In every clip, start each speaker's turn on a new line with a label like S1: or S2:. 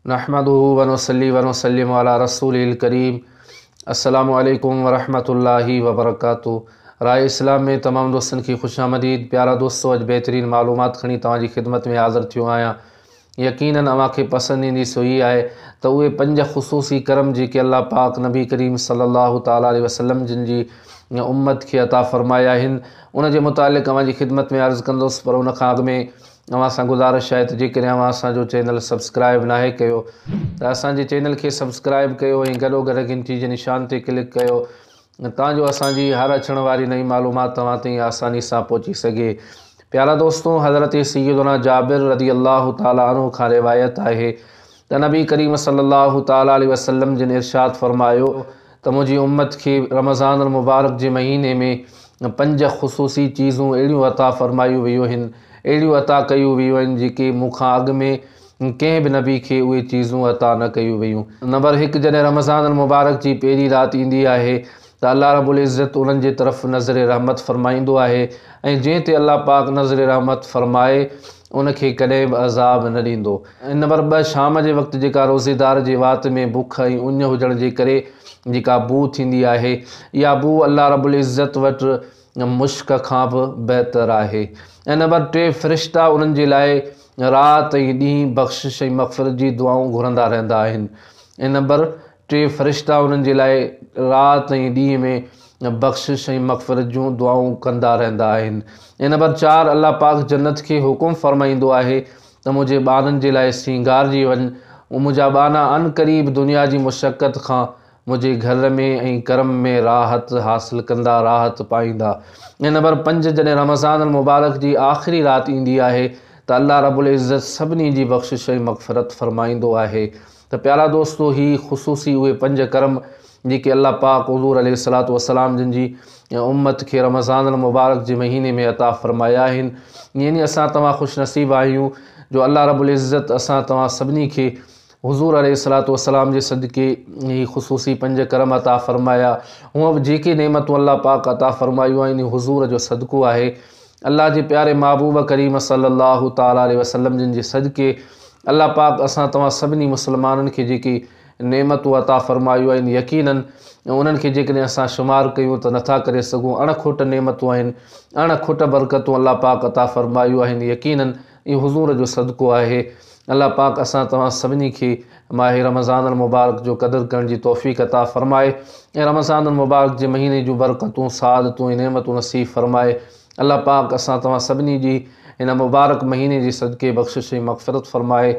S1: नहमदुहु व नुसल्ली व नुसल्लिमु अला रसूलिल करीम। अस्सलामु अलैकुम व रहमतुल्लाहि व बरकातुहू। राय इस्लाम में तमाम दोस्तन की खुशामदीद। प्यारा दोस्तों, अज बेहतरीन मालूमात खणी तवाजी खिदमत में हाज़िर थियो आहियां। यकीनन अवांखे पसंद ईंदी सो ही आहे त उहे 5 ख़ुसूसी करम जेके अल्लाह पाक नबी करीम सल्लल्लाहु ताला अलैहि वसल्लम जिन जी उम्मत खे अता फ़रमाया आहिनि, उन जे मुतालिक़ अवांजी खिदमत में अर्ज़ु कंदुसि। पर उन खां अॻु में अवां सां गुज़ारिश आहे त जेकॾहिं अवां असांजो चैनल सब्सक्राइब नाहे कयो त असांजे चैनल खे सब्सक्राइब कयो ऐं गॾोगॾु घंटी जे निशान ते क्लिक कयो ताजो असांजी हर अचण वारी नई मालूमात तव्हां ताईं आसानी सां पहुची सघे। प्यारा दोस्तों, हज़रत सैयदना जाबिर रज़ी अल्लाह ताला अन्हु खां रिवायत आहे त नबी करीम सल्लल्लाहु ताला अलैहि वसल्लम जिन इरशाद फरमायो त मुंहिंजी उम्मत खे रमज़ान मुबारक जे महीने में 5 ख़ुसूसी चीज़ूं अहिड़ियूं अता फ़रमायूं वियूं आहिनि, अहिड़ियूं अता कयूं वियूं आहिनि जेके मूंखां अॻु में कंहिं बि नबी खे उहे चीज़ूं अता न कयूं वियूं। नंबर 1, जॾहिं रमज़ान मुबारक जी पहिरीं राति ईंदी आहे त अल्लाह रब्बुल इज़्ज़त उन्हनि जे तरफ़ नज़र रहमत फ़रमाईंदो आहे ऐं जंहिं ते अल्लाह पाक नज़र रहमत फ़रमाए उनखे कॾहिं बि अज़ाब न ॾींदो। नंबर 2, शाम जे वक़्तु जेका रोज़ेदार जे वात में बुख ऐं उञ हुजण जे करे जेका बू थींदी आहे, इहा बू अल्लाह रब्बुल इज़्ज़त वटि मुश्क खां बि बहितर आहे। ऐं नंबर 3, फ़रिश्ता उन्हनि जे लाइ राति ऐं ॾींहुं बख़्शिश ऐं मग़फ़िरत जी दुआऊं घुरंदा रहंदा आहिनि। ऐं नंबर 3, फ़रिश्ता उन्हनि जे लाइ राति ऐं ॾींहं में बख़्शिश ऐं मग़फ़िरत जूं दुआऊं कंदा रहंदा आहिनि। ऐं नंबर 4, अल्लाह पाक जन्नत खे हुकुम फ़रमाईंदो आहे त मुंहिंजे ॿारनि जे लाइ सींगारजी वञ, मुंहिंजा ॿाना अन क़रीब दुनिया जी मुशक़त खां मुंहिंजे घर में ऐं करम में राहत हासिल कंदा, राहत पाईंदा। ऐं नंबर 5, जॾहिं रमज़ान मुबारक जी आख़िरी राति ईंदी आहे त अल्लाह रब्बुल इज़्ज़त सभिनी जी बख़्शिश ऐं मग़फ़िरत फ़रमाईंदो आहे। त प्यारा दोस्तों, ही ख़ुसूसी उहे 5 करम जेके अल्लाह पाक हुज़ूर अलैहिस्सलातु वस्सलाम जिन जी उम्मत खे रमज़ान मुबारक जे महीने में अता फ़रमाया आहिनि। यानी असां तव्हां ख़ुशनसीब आहियूं जो अल्लाह रब्बुल इज़्ज़त असां तव्हां सभिनी खे हुज़ूर अलैहिस्सलातु वस्सलाम जे सदके ही ख़ुसूसी 5 करम अता फ़रमाया। हूअं बि जेके नेमतूं अल्लाह पाक अता फ़रमायूं आहिनि हुज़ूर जो सदको आहे। अल्लाह जे प्यारे महबूब करीम सल्लल्लाहु ताला अलैहि वसल्लम जिन जे सदके अल्लाह पाक असां तव्हां सभिनी मुस्लमाननि खे जेकी नेमतूं अता फ़रमायूं आहिनि, यकीनन उन्हनि खे जेकॾहिं असां शुमार कयूं त नथा करे सघूं। अणखुट नेमतूं आहिनि, अणखुट बरकतूं अल्लाह पाक अता फ़रमायूं आहिनि। यकीनन इहो हुज़ूर जो सदको आहे। अल्लाह पाक असां तव्हां सभिनी खे माह रमज़ान मुबारक जो क़दुरु करण जी तौफ़ीक़ अता फ़रमाए ऐं रमज़ान मुबारक जे महीने जूं बरकतूं, सादतूं ऐं नेमतूं नसीब फ़रमाए। अल्लाह पाक असां तव्हां सभिनी जी हिन मुबारक महीने जी सदके बख़्शिश ऐं मग़फ़िरत फ़रमाए।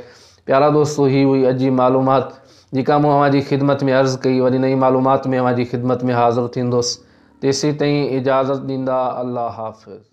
S1: प्यारा दोस्तों, ही हुई अॼु जी मालूमात जेका मूं अवांजी ख़िदमत में अर्ज़ु कई। वरी नई मालूमात में अवांजी ख़िदमत में हाज़िर थींदुसि। तेसीं ताईं इजाज़त ॾींदा। अल्लाह हाफ़िज़।